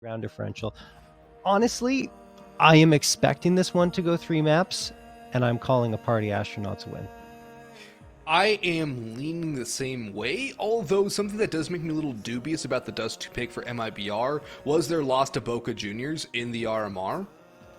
round differential. Honestly, I am expecting this one to go 3 maps, and I'm calling a Party Astronauts win. I am leaning the same way, although something that does make me a little dubious about the Dust2 pick for MIBR was their loss to Boca Juniors in the RMR.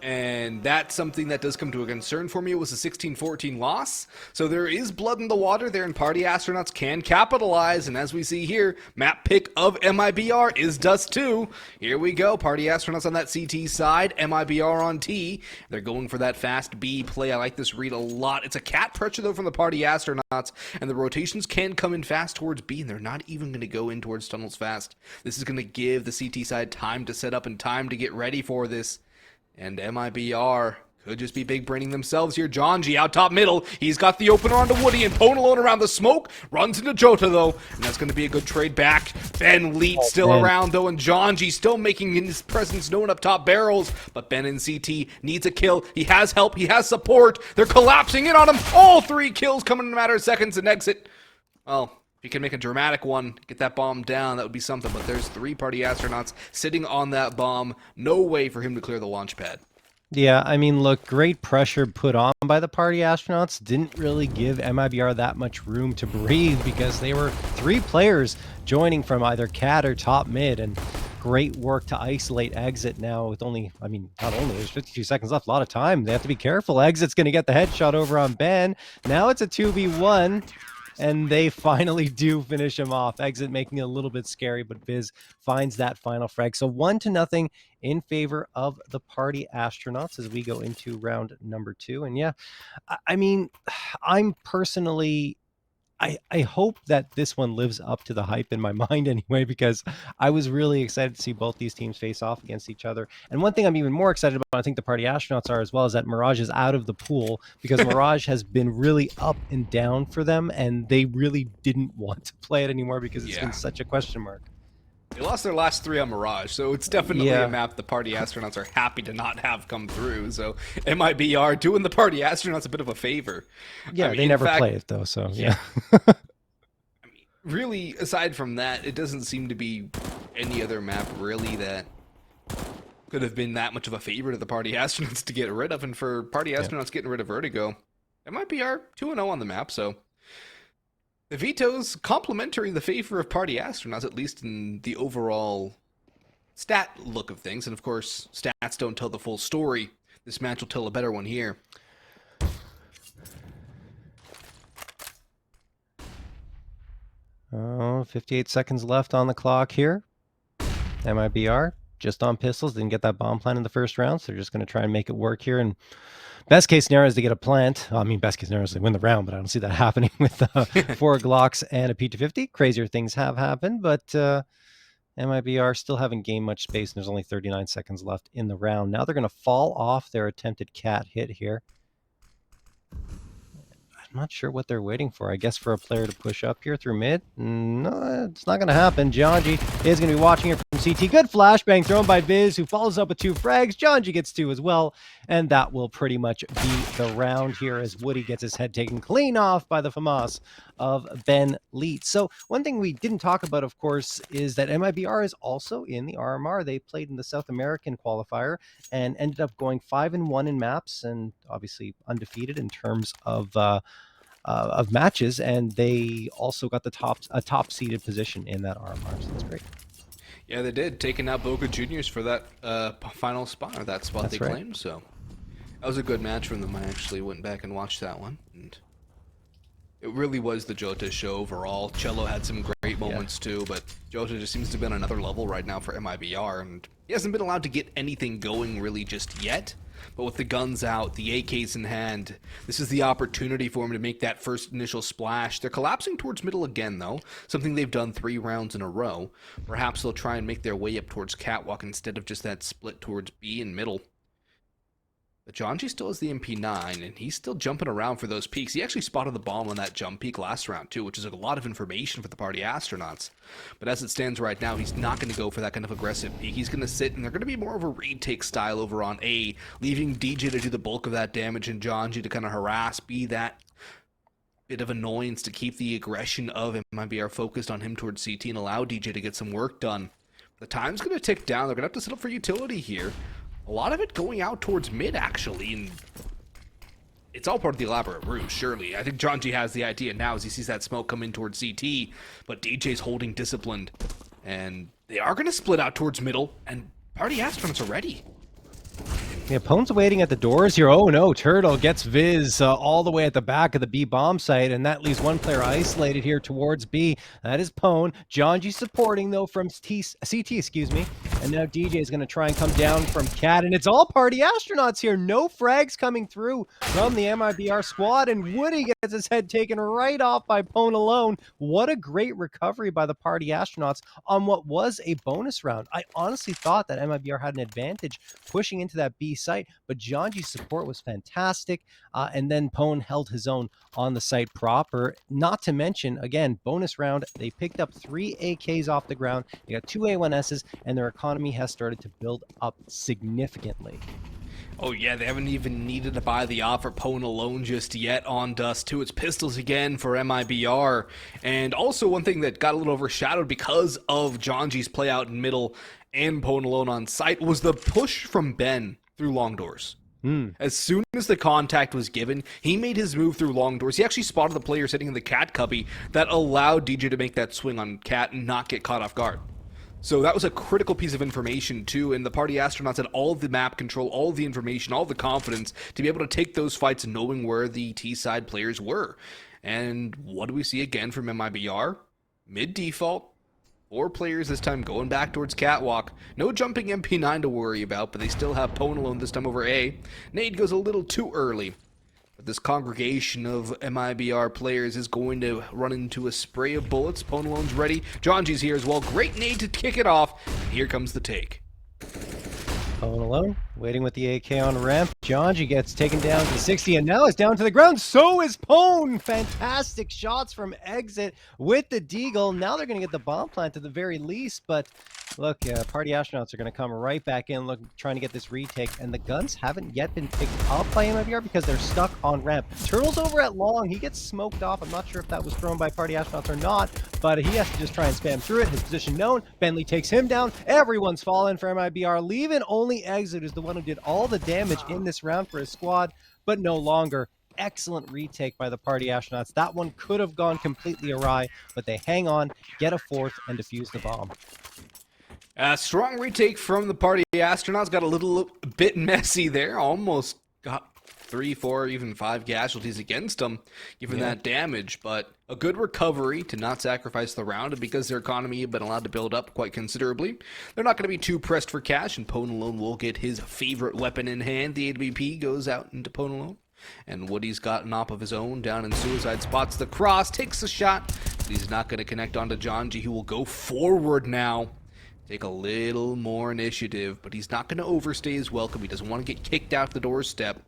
And that's something that does come to a concern for me. It was a 16-14 loss, so there is blood in the water there, and Party Astronauts can capitalize. And as we see here, map pick of MIBR is Dust2. Here we go, Party Astronauts on that CT side, MIBR on T. They're going for that fast B play. I like this read a lot. It's a cat pressure, though, from the Party Astronauts, and the rotations can come in fast towards B, and they're not even going to go in towards tunnels fast. This is going to give the CT side time to set up and time to get ready for this. And MIBR could just be big braining themselves here. Jonji out top middle. He's got the opener onto Woody, and PwnAlone around the smoke. Runs into JOTA, though, and that's going to be a good trade back. Ben Leet still around, though, and Jonji still making his presence known up top barrels. But Ben in CT needs a kill. He has help. He has support. They're collapsing in on him. All 3 kills coming in a matter of seconds and exit. Well, if you can make a dramatic one, get that bomb down, that would be something. But there's 3 Party Astronauts sitting on that bomb. No way for him to clear the launch pad. Yeah, I mean, look, great pressure put on by the Party Astronauts. Didn't really give MIBR that much room to breathe because they were 3 players joining from either cat or top mid, and great work to isolate Exit now with only, I mean, not only, there's 52 seconds left, a lot of time. They have to be careful. Exit's going to get the headshot over on Ben. Now it's a 2v1. And they finally do finish him off. Exit making it a little bit scary, but Viz finds that final frag. So 1-0 in favor of the Party Astronauts as we go into round number 2. And yeah, I mean, I'm personally, I hope that this one lives up to the hype in my mind anyway, because I was really excited to see both these teams face off against each other. And one thing I'm even more excited about, I think the Party Astronauts are as well, is that Mirage is out of the pool, because Mirage has been really up and down for them, and they really didn't want to play it anymore because it's been such a question mark. They lost their last 3 on Mirage, so it's definitely a map the Party Astronauts are happy to not have come through. So MIBR doing the Party Astronauts a bit of a favor. Yeah, I mean, they never play it, though, so yeah. I mean, really, aside from that, it doesn't seem to be any other map, really, that could have been that much of a favor to the Party Astronauts to get rid of. And for Party Astronauts getting rid of Vertigo, MIBR 2-0 on the map, so the veto's complementary the favor of Party Astronauts, at least in the overall stat look of things. And of course, stats don't tell the full story. This match will tell a better one here. Oh, 58 seconds left on the clock here. MIBR just on pistols, didn't get that bomb plant in the first round, so they're just going to try and make it work here. And best case scenario is to get a plant. I mean, best case scenario is to win the round, but I don't see that happening with 4 Glocks and a P250. Crazier things have happened, but MIBR still haven't gained much space, and there's only 39 seconds left in the round. Now they're going to fall off their attempted cat hit here. I'm not sure what they're waiting for. I guess for a player to push up here through mid. No, it's not going to happen. Jonji is going to be watching here from CT. Good flashbang thrown by Viz, who follows up with 2 frags. Jonji gets 2 as well. And that will pretty much be the round here as Woody gets his head taken clean off by the FAMAS of Ben Leet. So one thing we didn't talk about, of course, is that MIBR is also in the RMR. They played in the South American qualifier and ended up going 5-1 in maps, and obviously undefeated in terms of matches, and they also got the top seeded position in that RMR, so that's great. Yeah, they did, taking out Boca Juniors for that final spot, or that spot that's they claimed, so that was a good match from them. I actually went back and watched that one, and it really was the JOTA show overall. Cello had some great moments too, but JOTA just seems to be on another level right now for MIBR, and he hasn't been allowed to get anything going really just yet. But with the guns out, the AKs in hand, this is the opportunity for him to make that first initial splash. They're collapsing towards middle again, though, something they've done 3 rounds in a row. Perhaps they'll try and make their way up towards Catwalk instead of just that split towards B and middle. But Jonji still has the MP9, and he's still jumping around for those peaks. He actually spotted the bomb on that jump peak last round, too, which is a lot of information for the Party Astronauts. But as it stands right now, he's not going to go for that kind of aggressive peak. He's going to sit, and they're going to be more of a retake style over on A, leaving DJ to do the bulk of that damage and Jonji to kind of harass, be that bit of annoyance to keep the aggression of MIBR focused on him towards CT and allow DJ to get some work done. The time's going to tick down. They're going to have to set up for utility here. A lot of it going out towards mid, actually. And it's all part of the elaborate ruse, surely. I think Jonji has the idea now as he sees that smoke come in towards CT. But DJ's holding disciplined. And they are going to split out towards middle. And Party Astronauts are ready. The opponent's waiting at the doors here. Oh no, Turtle gets Viz all the way at the back of the B bomb site, and that leaves one player isolated here towards B. That is Pwn. Jonji supporting though from CT, excuse me. And now DJ is going to try and come down from Cat, and it's all Party Astronauts here. No frags coming through from the MIBR squad, and Woody gets his head taken right off by PwnAlone. What a great recovery by the Party Astronauts on what was a bonus round. I honestly thought that MIBR had an advantage pushing into that B site, but Jonji's support was fantastic, and then Pwn held his own on the site proper. Not to mention, again, bonus round, they picked up 3 AKs off the ground, they got 2 A1Ss, and their economy has started to build up significantly. Oh yeah, they haven't even needed to buy the offer PwnAlone just yet on Dust2. It's pistols again for MIBR. And also one thing that got a little overshadowed because of Jonji's play out in middle and PwnAlone on site was the push from Ben through long doors. As soon as the contact was given, he made his move through long doors. He actually spotted the player sitting in the Cat cubby that allowed DJ to make that swing on Cat and not get caught off guard. So that was a critical piece of information too, and the Party Astronauts had all the map control, all the information, all the confidence to be able to take those fights knowing where the T-side players were. And what do we see again from MIBR? Mid-default. 4 players this time going back towards Catwalk. No jumping MP9 to worry about, but they still have PwnAlone this time over A. Nade goes a little too early. But this congregation of MIBR players is going to run into a spray of bullets. PwnAlone's ready. Jonji's here as well. Great nade to kick it off. And here comes the take. PwnAlone waiting with the AK on ramp. Jonji gets taken down to 60 and now is down to the ground. So is Pwn. Fantastic shots from exit with the deagle. Now they're going to get the bomb plant at the very least. But look, Party Astronauts are going to come right back in, trying to get this retake. And the guns haven't yet been picked up by MIBR because they're stuck on ramp. Turtle's over at long. He gets smoked off. I'm not sure if that was thrown by Party Astronauts or not, but he has to just try and spam through it. His position known. Bentley takes him down. Everyone's fallen for MIBR. Leaving only Exit is the one who did all the damage in this round for his squad, but no longer. Excellent retake by the Party Astronauts. That one could have gone completely awry, but they hang on, get a 4th, and defuse the bomb. A strong retake from the Party Astronauts. Got a little bit messy there. Almost got 3, 4, even 5 casualties against them, given that damage. But a good recovery to not sacrifice the round, and because their economy had been allowed to build up quite considerably, they're not going to be too pressed for cash, and PwnAlone will get his favorite weapon in hand. The AWP goes out into PwnAlone, and Woody's got an op of his own down in Suicide, spots the cross, takes a shot, but he's not going to connect onto Jonji, who will go forward now. Take a little more initiative, but he's not going to overstay his welcome. He doesn't want to get kicked out the doorstep.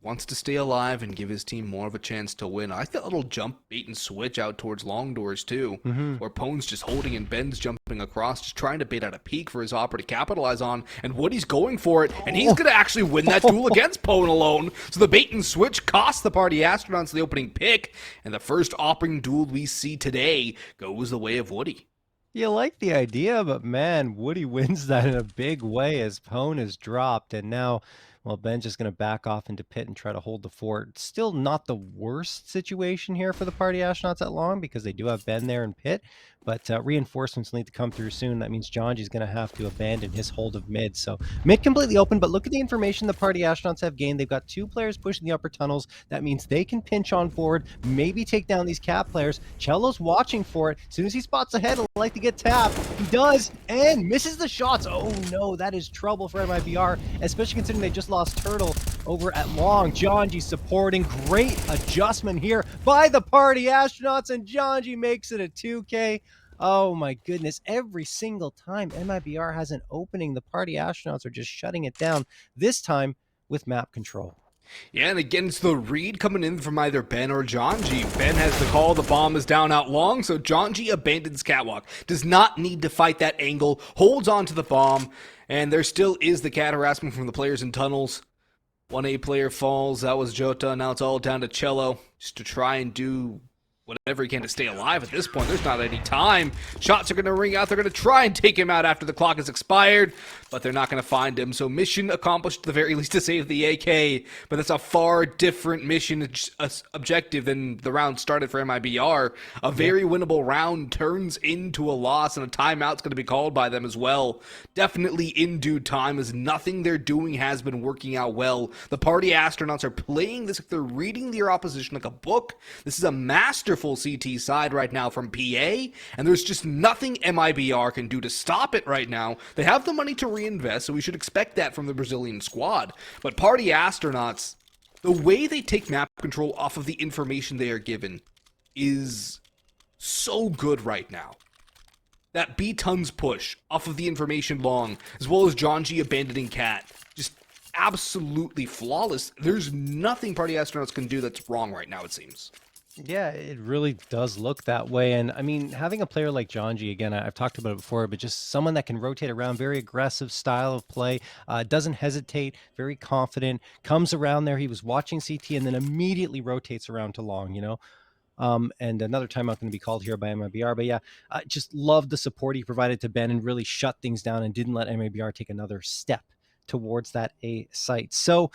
Wants to stay alive and give his team more of a chance to win. I like that little jump bait and switch out towards long doors too, where Pwn's just holding and Ben's jumping across, just trying to bait out a peek for his opera to capitalize on, and Woody's going for it, and he's going to actually win that duel against PwnAlone. So the bait and switch costs the Party Astronauts the opening pick, and the first opening duel we see today goes the way of Woody. You like the idea, but man, Woody wins that in a big way as Pwn is dropped, and now, well, Ben's just going to back off into pit and try to hold the fort. Still not the worst situation here for the Party Astronauts at long because they do have Ben there in pit, but reinforcements need to come through soon. That means Jonji's going to have to abandon his hold of mid. So mid completely open, but look at the information the Party Astronauts have gained. They've got 2 players pushing the upper tunnels. That means they can pinch on forward, maybe take down these Cat players. Cello's watching for it. As soon as he spots ahead, he'll like to get tapped. He does, and misses the shots. Oh no, that is trouble for MIBR, especially considering they just lost Turtle over at long. Jonji supporting. Great adjustment here by the Party Astronauts, and Jonji makes it a 2K. Oh my goodness, every single time MIBR has an opening, the Party Astronauts are just shutting it down, this time with map control. Yeah, and again, it's the read coming in from either Ben or Jonji. Ben has the call, the bomb is down out long, so Jonji abandons Catwalk. Does not need to fight that angle, holds on to the bomb, and there still is the Cat harassment from the players in tunnels. 1A player falls, that was JOTA, now it's all down to Cello, just to try and do whatever he can to stay alive at this point. There's not any time. Shots are going to ring out. They're going to try and take him out after the clock has expired, but they're not going to find him. So mission accomplished at the very least to save the AK, but that's a far different mission objective than the round started for MIBR. A very winnable round turns into a loss, and a timeout's going to be called by them as well. Definitely in due time, as nothing they're doing has been working out well. The party astronauts are playing this like they're reading their opposition like a book. This is a masterful CT side right now from PA, and there's just nothing MIBR can do to stop it right now. They have the money to reinvest, so we should expect that from the Brazilian squad. But party astronauts, the way they take map control off of the information they are given is so good right now. That B-Tons push off of the information long, as well as Jonji abandoning Cat, just absolutely flawless. There's nothing party astronauts can do that's wrong right now, it seems. Yeah, it really does look that way. And I mean, having a player like Jonji, again, I've talked about it before, but just someone that can rotate around, very aggressive style of play, doesn't hesitate, very confident, comes around there. He was watching CT and then immediately rotates around to long, you know. And another timeout going to be called here by MIBR. But yeah, just loved the support he provided to Ben and really shut things down and didn't let MIBR take another step towards that A site. So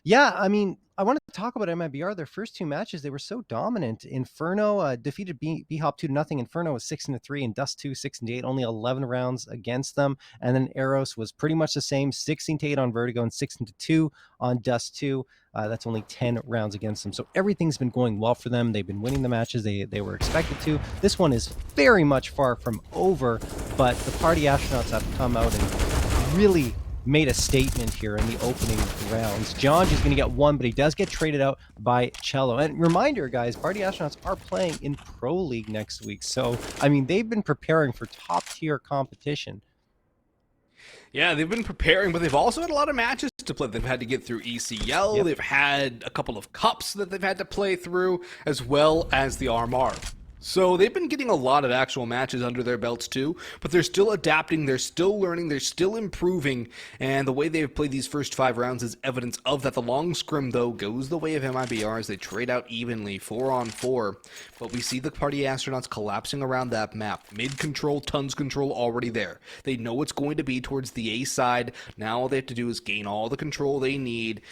yeah, I mean, I wanted to talk about MIBR. Their first two matches, they were so dominant. Inferno defeated B-Hop 2-0. Inferno was 6-3, and Dust2 6-8. Only 11 rounds against them. And then Eros was pretty much the same, 16-8 on Vertigo and 6-2 on Dust2. That's only 10 rounds against them. So everything's been going well for them. They've been winning the matches they were expected to. This one is very much far from over, but the party astronauts have come out and really made a statement here in the opening rounds. Jonji's going to get one, but he does get traded out by Cello. And reminder, guys, party astronauts are playing in Pro League next week. So, I mean, they've been preparing for top-tier competition. Yeah, they've been preparing, but they've also had a lot of matches to play. They've had to get through ECL. Yep. They've had a couple of cups that they've had to play through, as well as the RMR. So they've been getting a lot of actual matches under their belts too, but they're still adapting, they're still learning, they're still improving, and the way they've played these first 5 rounds is evidence of that. The long scrim, though, goes the way of MIBR as they trade out evenly, 4-on-4, but we see the party astronauts collapsing around that map. Mid control, tons control already there. They know it's going to be towards the A side. Now all they have to do is gain all the control they need.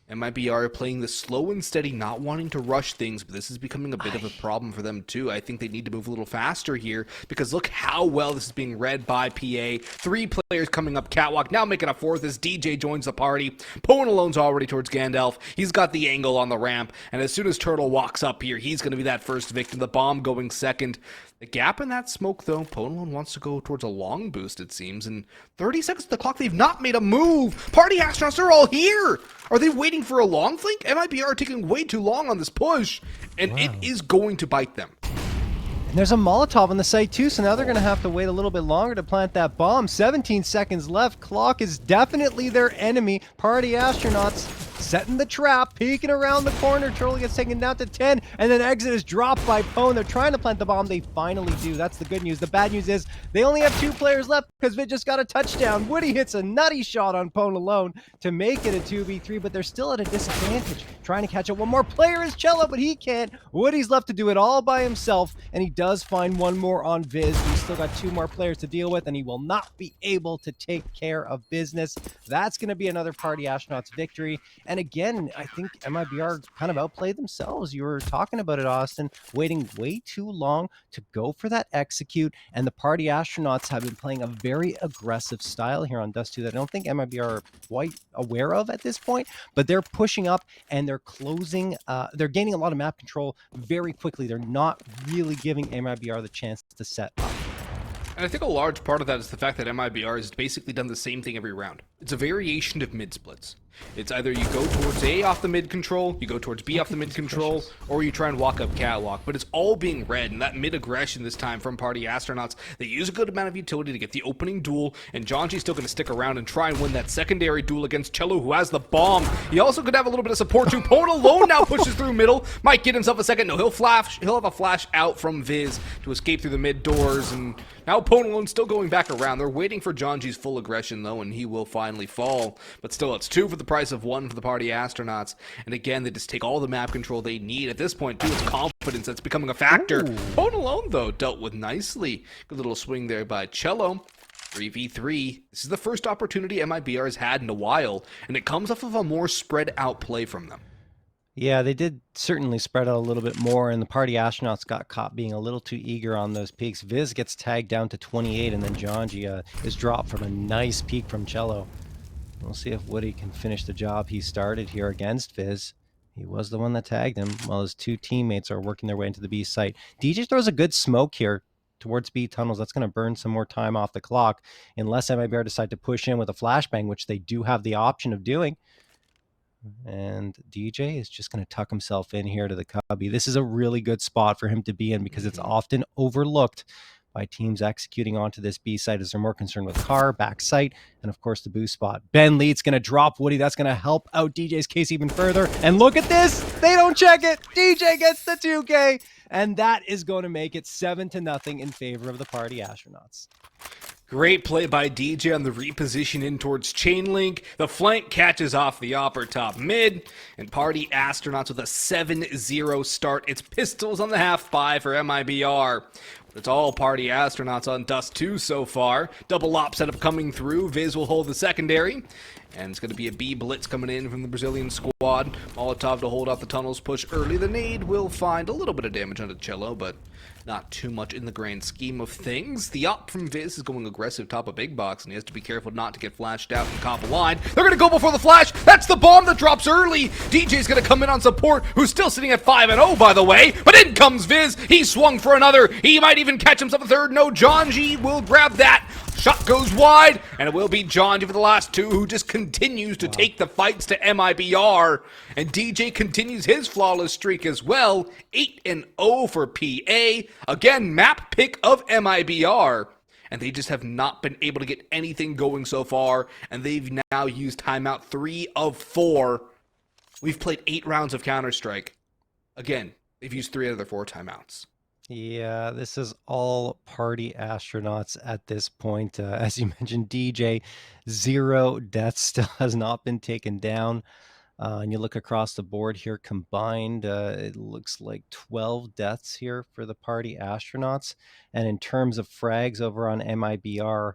MIBR playing the slow and steady, not wanting to rush things, but this is becoming a bit of a problem for them too. I think they need to move a little faster here, because look how well this is being read by PA. 3 players coming up catwalk, now making a 4th as DJ joins the party. PwnAlone's already towards Gandalf. He's got the angle on the ramp, and as soon as Turtle walks up here, he's going to be that first victim. The bomb going second. The gap in that smoke, though, PwnAlone wants to go towards a long boost, it seems. And 30 seconds to the clock, they've not made a move. Party astronauts are all here. Are they waiting for a long flank? MIBR are taking way too long on this push, and it is going to bite them. And there's a Molotov on the site too, so now they're going to have to wait a little bit longer to plant that bomb. 17 seconds left. Clock is definitely their enemy. Party astronauts setting the trap, peeking around the corner. Turtle gets taken down to 10, and then exit is dropped by Pwn. They're trying to plant the bomb. They finally do. That's the good news. The bad news is they only have 2 players left because Vid just got a touchdown. Woody hits a nutty shot on PwnAlone to make it a 2v3, but they're still at a disadvantage. Trying to catch up. One more player is Cello, but he can't. Woody's left to do it all by himself, and he does find one more on Viz. He's still got 2 more players to deal with, and he will not be able to take care of business. That's going to be another party astronauts victory. And again, I think MIBR kind of outplayed themselves. You were talking about it, Austin, waiting way too long to go for that execute, and the party astronauts have been playing a very aggressive style here on Dust2 that I don't think MIBR are quite aware of at this point, but they're pushing up and they're closing, they're gaining a lot of map control very quickly. They're not really giving MIBR the chance to set up. And I think a large part of that is the fact that MIBR has basically done the same thing every round. It's a variation of mid splits. It's either you go towards A off the mid control, you go towards B off the mid control, or you try and walk up catwalk. But it's all being read, and that mid aggression this time from party astronauts, they use a good amount of utility to get the opening duel, and Jonji's still going to stick around and try and win that secondary duel against Cello, who has the bomb. He also could have a little bit of support too. PwnAlone now pushes through middle, might get himself a second. No, he'll have a flash out from Viz to escape through the mid doors, and now PwnAlone's still going back around. They're waiting for Jonji's full aggression though, and he will finally fall. But still, it's 2 for the price of one for the Party Astronauts. And again, they just take all the map control they need. At this point, too, it's confidence that's becoming a factor. PwnAlone, though, dealt with nicely. Good little swing there by Cello. 3v3. This is the first opportunity MIBR has had in a while, and it comes off of a more spread out play from them. Yeah, they did certainly spread out a little bit more, and the Party Astronauts got caught being a little too eager on those peaks. Viz gets tagged down to 28, and then Jonji is dropped from a nice peak from Cello. We'll see if Woody can finish the job he started here against Viz. He was the one that tagged him, while his two teammates are working their way into the B site. DJ throws a good smoke here towards B tunnels. That's going to burn some more time off the clock, unless MIBR decide to push in with a flashbang, which they do have the option of doing. And DJ is just going to tuck himself in here to the cubby. This is a really good spot for him to be in because it's often overlooked by teams executing onto this B site as they're more concerned with car, back sight, and of course the boost spot. Ben Leeds going to drop Woody. That's going to help out DJ's case even further. And look at this. They don't check it. DJ gets the 2K. And that is going to make it 7-0 in favor of the Party Astronauts. Great play by DJ on the reposition in towards Chainlink. The flank catches off the upper top mid, and Party Astronauts with a 7-0 start. It's pistols on the half-buy for MIBR. But it's all Party Astronauts on Dust2 so far. Double op setup coming through. Viz will hold the secondary. And it's going to be a B blitz coming in from the Brazilian squad. Molotov to hold off the tunnels, push early. The nade will find a little bit of damage onto Cello, but not too much in the grand scheme of things. The op from Viz is going aggressive top of big box, and he has to be careful not to get flashed out and cop a line. They're going to go before the flash. That's the bomb that drops early. DJ's going to come in on support, who's still sitting at 5-0, by the way. But in comes Viz. He swung for another. He might even catch himself a third. No, Jonji will grab that. Shot goes wide, and it will be Jonji for the last two, who just continues to take the fights to MIBR. And DJ continues his flawless streak as well. 8-0 for PA. Again, map pick of MIBR. And they just have not been able to get anything going so far. And they've now used timeout 3 of 4. We've played 8 rounds of Counter-Strike. Again, they've used 3 out of their 4 timeouts. Yeah, this is all Party Astronauts at this point. As you mentioned, DJ, 0 deaths, still has not been taken down. And you look across the board here combined, it looks like 12 deaths here for the Party Astronauts. And in terms of frags over on MIBR,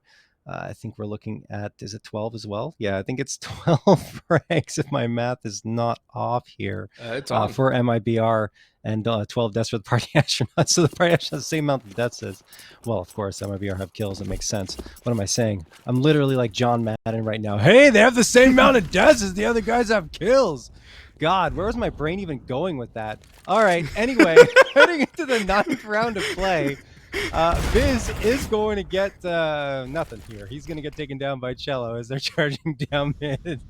I think we're looking at, is it 12 as well? Yeah, I think it's 12 frags if my math is not off here. It's on. For MIBR, and 12 deaths for the Party Astronauts. So the Party Astronauts, the same amount of deaths as, well, of course, MIBR have kills. It makes sense. What am I saying? I'm literally like John Madden right now. Hey, they have the same amount of deaths as the other guys have kills. God, where was my brain even going with that? All right, anyway, heading into the 9th round of play, Viz is going to get nothing here. He's going to get taken down by Cello as they're charging down mid.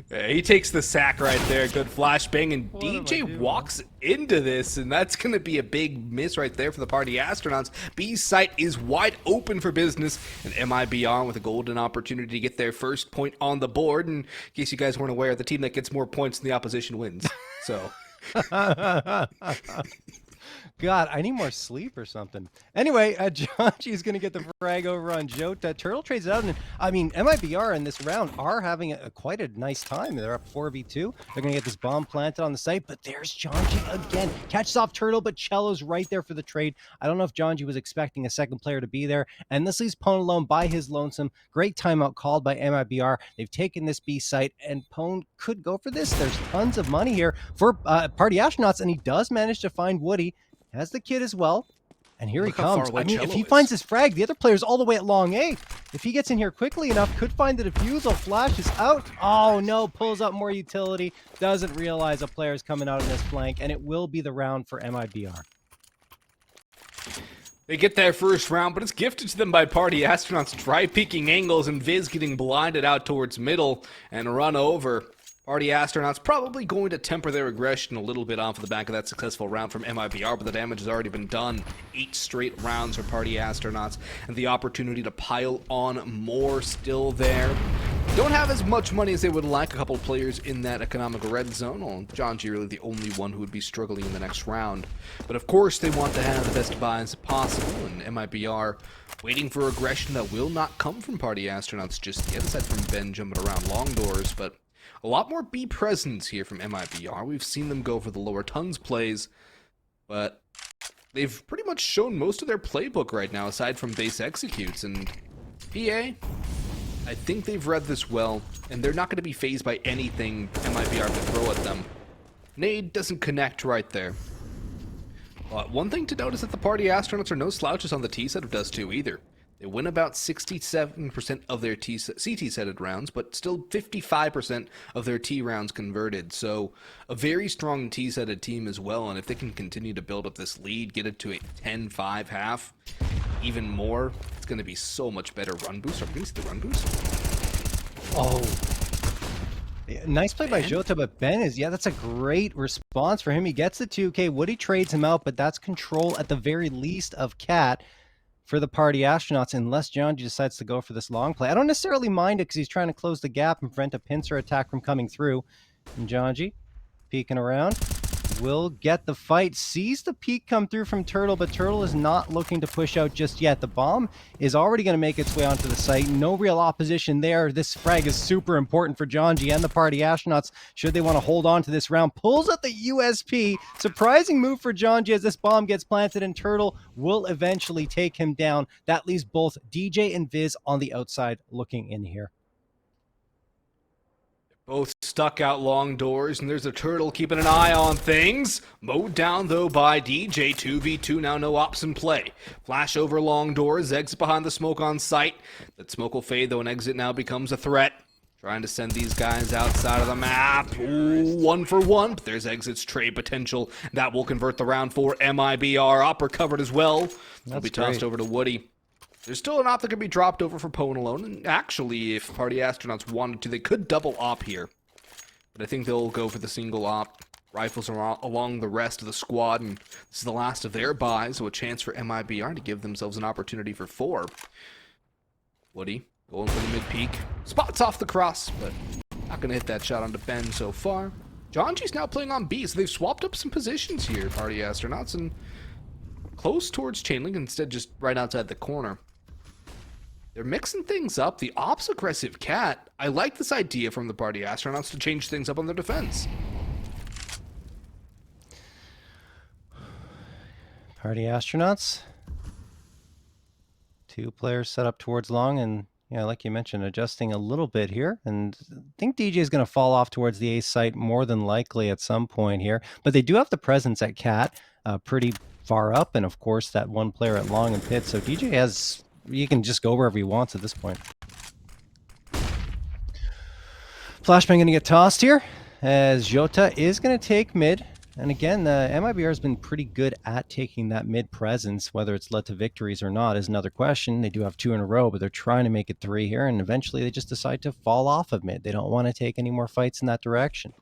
Yeah, he takes the sack right there. Good flashbang, and DJ walks into this, and that's going to be a big miss right there for the Party Astronauts. B site is wide open for business, and MIBR with a golden opportunity to get their first point on the board. And in case you guys weren't aware, the team that gets more points than the opposition wins. So... God, I need more sleep or something. Anyway, Jonji is going to get the frag over on JOTA. Turtle trades it out, and I mean, MIBR in this round are having quite a nice time. They're up 4v2. They're going to get this bomb planted on the site, but there's Jonji again. Catches off Turtle, but Cello's right there for the trade. I don't know if Jonji was expecting a second player to be there, and this leaves PwnAlone by his lonesome. Great timeout called by MIBR. They've taken this B site, and Pwn could go for this. There's tons of money here for Party Astronauts, and he does manage to find Woody. Has the kid as well, and here he comes. I mean, if he finds his frag, the other player's all the way at long A. If he gets in here quickly enough, could find the defusal. Flashes out. Oh no, pulls up more utility. Doesn't realize a player's coming out of this flank, and it will be the round for MIBR. They get their first round, but it's gifted to them by Party Astronauts. Dry peeking angles, and Viz getting blinded out towards middle and run over. Party Astronauts probably going to temper their aggression a little bit off of the back of that successful round from MIBR, but the damage has already been done. 8 straight rounds for Party Astronauts, and the opportunity to pile on more still there. Don't have as much money as they would like. A couple of players in that economical red zone. Well, Jonji really the only one who would be struggling in the next round. But of course, they want to have the best buys possible, and MIBR waiting for aggression that will not come from Party Astronauts just yet, aside from Ben jumping around long doors, but A lot more B presence here from MIBR. We've seen them go for the lower tons plays, but they've pretty much shown most of their playbook right now, aside from base executes. And PA, I think they've read this well, and they're not going to be fazed by anything MIBR can throw at them. Nade doesn't connect right there. One thing to note is that the Party Astronauts are no slouches on the T set of Dust2 either. They win about 67% of their CT-setted rounds, but still 55% of their T rounds converted. So a very strong T-setted team as well, and if they can continue to build up this lead, get it to a 10-5 half, even more, it's going to be so much better run boost. Are we going to see the run boost? Oh. Nice play by JOTA, but Ben is, yeah, that's a great response for him. He gets the 2K. Woody trades him out, but that's control at the very least of Cat for the Party Astronauts, unless Jonji decides to go for this long play. I don't necessarily mind it because he's trying to close the gap and prevent a pincer attack from coming through. And Jonji, peeking around, will get the fight. Sees the peek come through from Turtle, but Turtle is not looking to push out just yet. The bomb is already going to make its way onto the site. No real opposition there. This frag is super important for Jonji and the Party Astronauts should they want to hold on to this round. Pulls out the USP. Surprising move for Jonji as this bomb gets planted, and Turtle will eventually take him down. That leaves both DJ and Viz on the outside looking in here. Both stuck out long doors, and there's a Turtle keeping an eye on things. Mowed down, though, by DJ. 2v2 now, no ops in play. Flash over long doors, exit behind the smoke on site. That smoke will fade, though, and exit now becomes a threat. Trying to send these guys outside of the map. Ooh, 1 for 1, but there's exit's trade potential. That will convert the round for MIBR. Opper covered as well. That'll be tossed over to Woody. There's still an op that could be dropped over for PwnAlone, and actually, if Party Astronauts wanted to, they could double op here. But I think they'll go for the single op. Rifles are along the rest of the squad, and this is the last of their buys, so a chance for MIBR to give themselves an opportunity for 4. Woody going for the mid-peak. Spots off the cross, but not going to hit that shot onto Ben so far. Jonji's now playing on B, so they've swapped up some positions here, Party Astronauts, and close towards Chainlink, instead just right outside the corner. They're mixing things up. The ops aggressive Cat. I like this idea from the Party Astronauts to change things up on their defense. Party Astronauts. 2 players set up towards long, and yeah, like you mentioned, adjusting a little bit here. And I think DJ is going to fall off towards the A site more than likely at some point here. But they do have the presence at Cat pretty far up, and of course that 1 player at long and pit. So DJ has... he can just go wherever he wants at this point. Flashbang going to get tossed here as JOTA is going to take mid. And again, the MIBR has been pretty good at taking that mid presence. Whether it's led to victories or not is another question. They do have 2 in a row, but they're trying to make it 3 here. And eventually they just decide to fall off of mid. They don't want to take any more fights in that direction.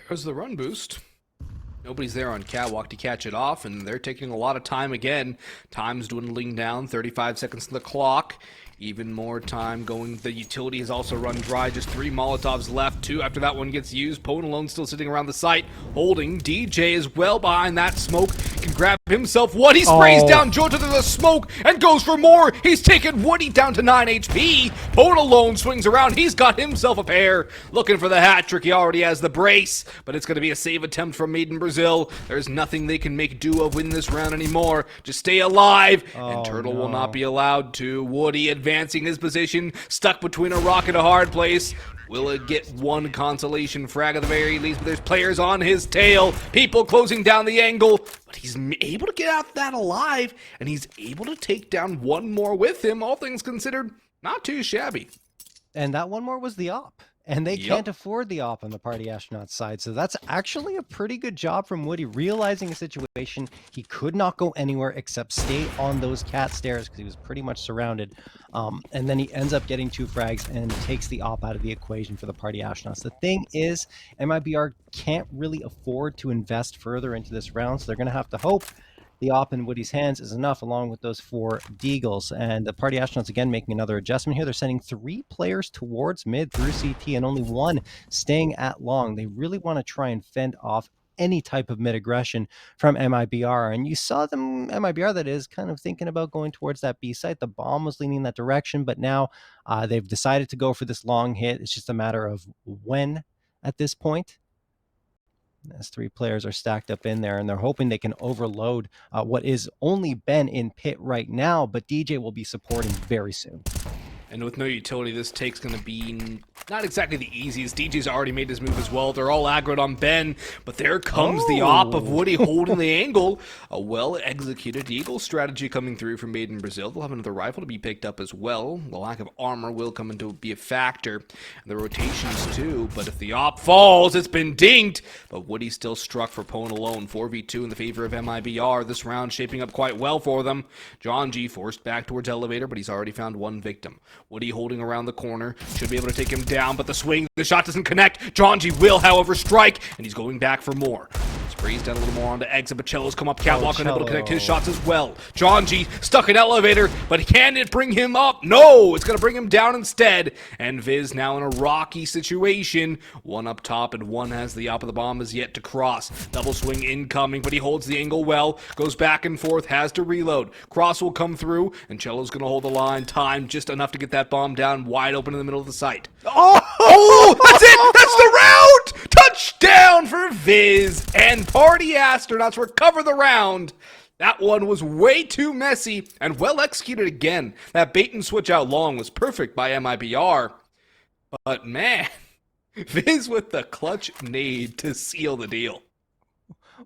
There's the run boost. Nobody's there on Catwalk to catch it off, and they're taking a lot of time again. Time's dwindling down, 35 seconds on the clock. Even more time going. The utility has also run dry. Just 3 Molotovs left. 2 after that one gets used. PwnAlone still sitting around the site, holding. DJ is well behind that smoke. Can grab himself. What? He sprays down JOTA to the smoke and goes for more. He's taken Woody down to 9 HP. PwnAlone swings around. He's got himself a pair. Looking for the hat trick. He already has the brace, but it's going to be a save attempt from Made in Brazil. There's nothing they can make do of in this round anymore. Just stay alive, and Turtle will not be allowed to. Woody advancing his position, stuck between a rock and a hard place. Will it get 1 consolation frag at the very least? But there's players on his tail, people closing down the angle, but he's able to get out that alive, and he's able to take down 1 more with him. All things considered, not too shabby. And that 1 more was the op. And they can't afford the op on the Party Astronauts side. So that's actually a pretty good job from Woody, realizing a situation. He could not go anywhere except stay on those cat stairs because he was pretty much surrounded. And then he ends up getting 2 frags and takes the op out of the equation for the Party Astronauts. The thing is, MIBR can't really afford to invest further into this round, so they're going to have to hope the op in Woody's hands is enough, along with those 4 Deagles. And the Party Astronauts, again, making another adjustment here. They're sending 3 players towards mid through CT and only 1 staying at long. They really want to try and fend off any type of mid-aggression from MIBR. And you saw them, MIBR that is, kind of thinking about going towards that B site. The bomb was leaning that direction, but now they've decided to go for this long hit. It's just a matter of when at this point. As 3 players are stacked up in there, and they're hoping they can overload what is only Ben in pit right now, but DJ will be supporting very soon. And with no utility, this take's going to be not exactly the easiest. DJ's already made his move as well. They're all aggroed on Ben, but there comes the op of Woody holding the angle. A well-executed Eagle strategy coming through from Made in Brazil. They'll have another rifle to be picked up as well. The lack of armor will come into be a factor. And the rotations too, but if the op falls, it's been dinked. But Woody still struck for PwnAlone. 4v2 in the favor of MIBR. This round shaping up quite well for them. Jonji forced back towards elevator, but he's already found one victim. Woody holding around the corner, should be able to take him down, but the swing, the shot doesn't connect. Jonji will, however, strike, and he's going back for more. Sprays down a little more onto exit, but Cello's come up catwalk and able to connect his shots as well. Jonji stuck in elevator, but can it bring him up? No, it's going to bring him down instead. And Viz now in a rocky situation. One up top and one has the op of the bomb is yet to cross. Double swing incoming, but he holds the angle well. Goes back and forth, has to reload. Cross will come through, and Cello's going to hold the line. Time just enough to get that bomb down wide open in the middle of the site. Oh, that's it! That's the round! Touchdown for Viz, and Party Astronauts recover the round. That one was way too messy and well executed again. That bait and switch out long was perfect by MIBR. But man, Viz with the clutch nade to seal the deal.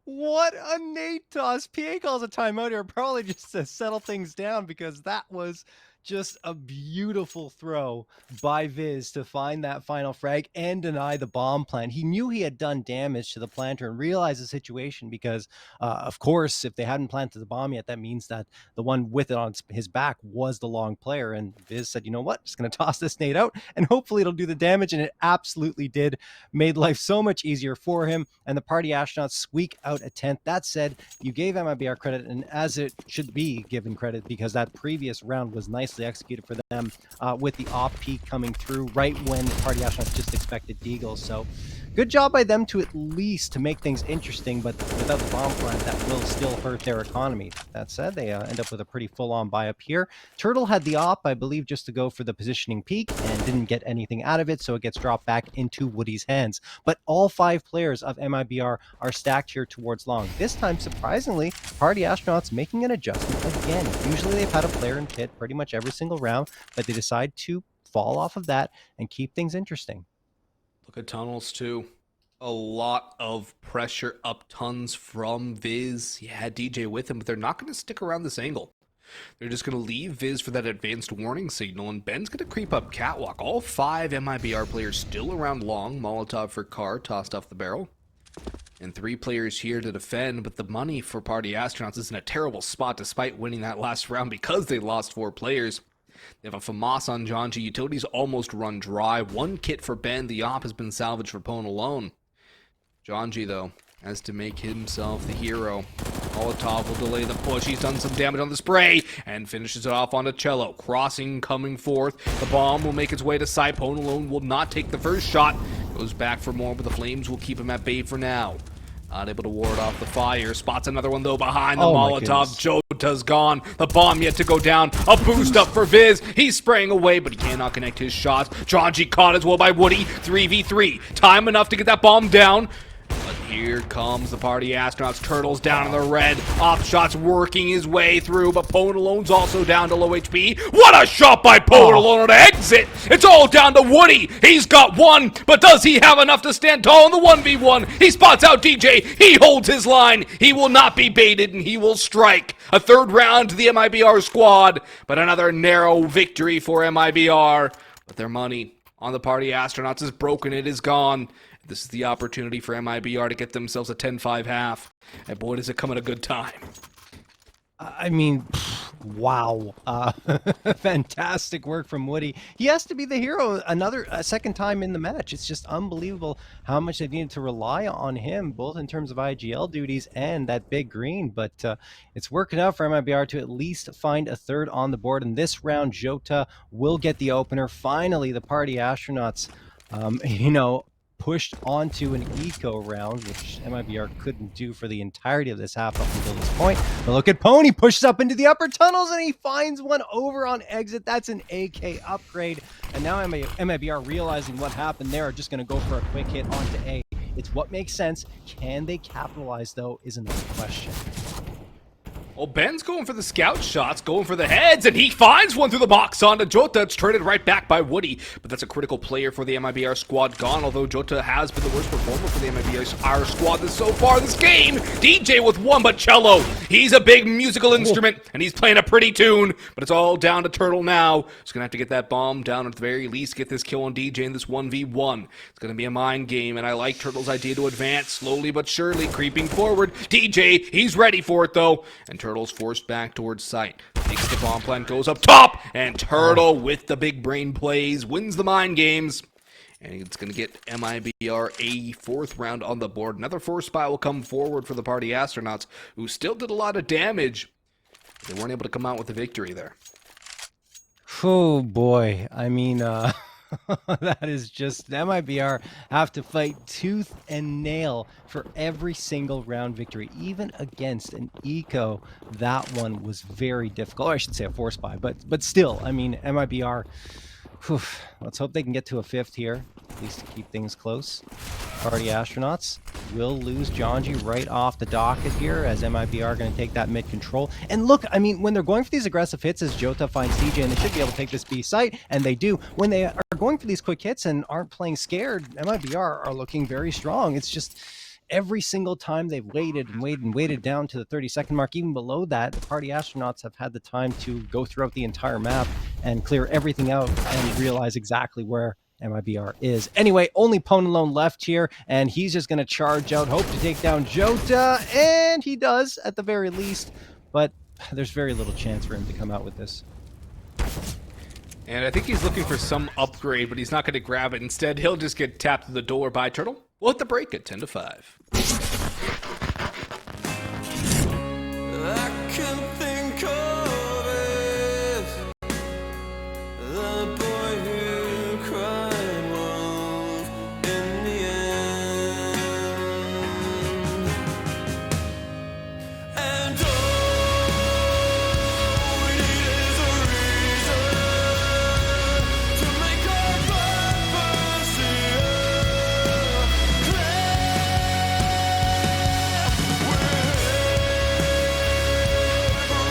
What a nade toss. PA calls a timeout here, probably just to settle things down, because that was just a beautiful throw by Viz to find that final frag and deny the bomb plant. He knew he had done damage to the planter and realized the situation because, of course, if they hadn't planted the bomb yet, that means that the one with it on his back was the long player. And Viz said, you know what, just going to toss this nade out and hopefully it'll do the damage. And it absolutely did. Made life so much easier for him. And the Party Astronauts squeak out a 10th. That said, you gave MIBR credit, and as it should be given credit, because that previous round was nicely executed for them, with the off peak coming through right when the Party Astronauts just expected deagles. So good job by them to at least to make things interesting, but without the bomb plant, that will still hurt their economy. That said, they end up with a pretty full-on buy up here. Turtle had the op, I believe, just to go for the positioning peak and didn't get anything out of it, so it gets dropped back into Woody's hands. But all 5 players of MIBR are stacked here towards long. This time, surprisingly, Party Astronauts making an adjustment again. Usually they've had a player in pit pretty much every single round, but they decide to fall off of that and keep things interesting. Look at tunnels too. A lot of pressure up tons from Viz. He had DJ with him, but they're not going to stick around this angle. They're just going to leave Viz for that advanced warning signal, and Ben's going to creep up catwalk. All 5 MIBR players still around long. Molotov for car, tossed off the barrel. And 3 players here to defend, but the money for Party Astronauts is in a terrible spot despite winning that last round because they lost 4 players. They have a FAMAS on Jonji. Utilities almost run dry. 1 kit for Ben. The op has been salvaged for PwnAlone. Jonji, though, has to make himself the hero. Molotov will delay the push. He's done some damage on the spray and finishes it off onto Cello. Crossing coming forth. The bomb will make its way to site. PwnAlone will not take the first shot. Goes back for more, but the flames will keep him at bay for now. Not able to ward off the fire. Spots another one, though, behind the Molotov. JOTA's gone. The bomb yet to go down. A boost up for Viz. He's spraying away, but he cannot connect his shots. Jonji caught as well by Woody. 3v3. Time enough to get that bomb down. But here comes the Party Astronauts. Turtles down in the red. Off shots working his way through, but PwnAlone's also down to low HP. What a shot by PwnAlone on exit! It's all down to Woody. He's got 1, but does he have enough to stand tall in the 1v1? He spots out DJ. He holds his line. He will not be baited, and he will strike. A 3rd round to the MIBR squad, but another narrow victory for MIBR. But their money on the Party Astronauts is broken. It is gone. This is the opportunity for MIBR to get themselves a 10-5 half. And boy, does it come at a good time. I mean, wow. Fantastic work from Woody. He has to be the hero a second time in the match. It's just unbelievable how much they needed to rely on him, both in terms of IGL duties and that big green. But it's working out for MIBR to at least find a 3rd on the board. And this round, JOTA will get the opener. Finally, the Party Astronauts, you know, pushed onto an eco round, which MIBR couldn't do for the entirety of this half up until this point. But look at Pony, pushes up into the upper tunnels, and he finds one over on exit. That's an AK upgrade. And now MIBR, realizing what happened there, are just going to go for a quick hit onto A. It's what makes sense. Can they capitalize, though, is another question. Well, Ben's going for the scout shots, going for the heads, and he finds one through the box onto JOTA. It's traded right back by Woody, but that's a critical player for the MIBR squad gone, although JOTA has been the worst performer for the MIBR squad so far this game. DJ with one, but Cello, he's a big musical instrument, and he's playing a pretty tune, but it's all down to Turtle now. He's going to have to get that bomb down, at the very least, get this kill on DJ in this 1v1. It's going to be a mind game, and I like Turtle's idea to advance slowly but surely, creeping forward. DJ, he's ready for it, though, and Turtle's forced back towards site. Takes the bomb plant, goes up top, and Turtle with the big brain plays wins the mind games. And it's going to get MIBR a 4th round on the board. Another 4th spot will come forward for the Party Astronauts, who still did a lot of damage. They weren't able to come out with a victory there. Oh boy, I mean, that is just, MIBR have to fight tooth and nail for every single round victory, even against an eco. That one was very difficult. Or I should say a 4th spy, but still, I mean, MIBR, let's hope they can get to a 5th here, at least to keep things close. Party Astronauts will lose Jonji right off the docket here, as MIBR are going to take that mid control. And look, I mean, when they're going for these aggressive hits, as JOTA finds DJ, and they should be able to take this B site, and they do. When they are going for these quick hits and aren't playing scared, MIBR are looking very strong. It's just every single time they've waited and waited and waited down to the 30-second mark, even below that, the Party Astronauts have had the time to go throughout the entire map and clear everything out and realize exactly where MIBR is. Anyway, only PwnAlone left here, and he's just going to charge out, hope to take down JOTA, and he does at the very least, but there's very little chance for him to come out with this. And I think he's looking for some upgrade, but he's not going to grab it. Instead, he'll just get tapped to the door by Turtle. We'll hit the break at 10-5. I can think of it, the boy who cried wolf in the end, and all we need is a reason to make our purpose clear. We're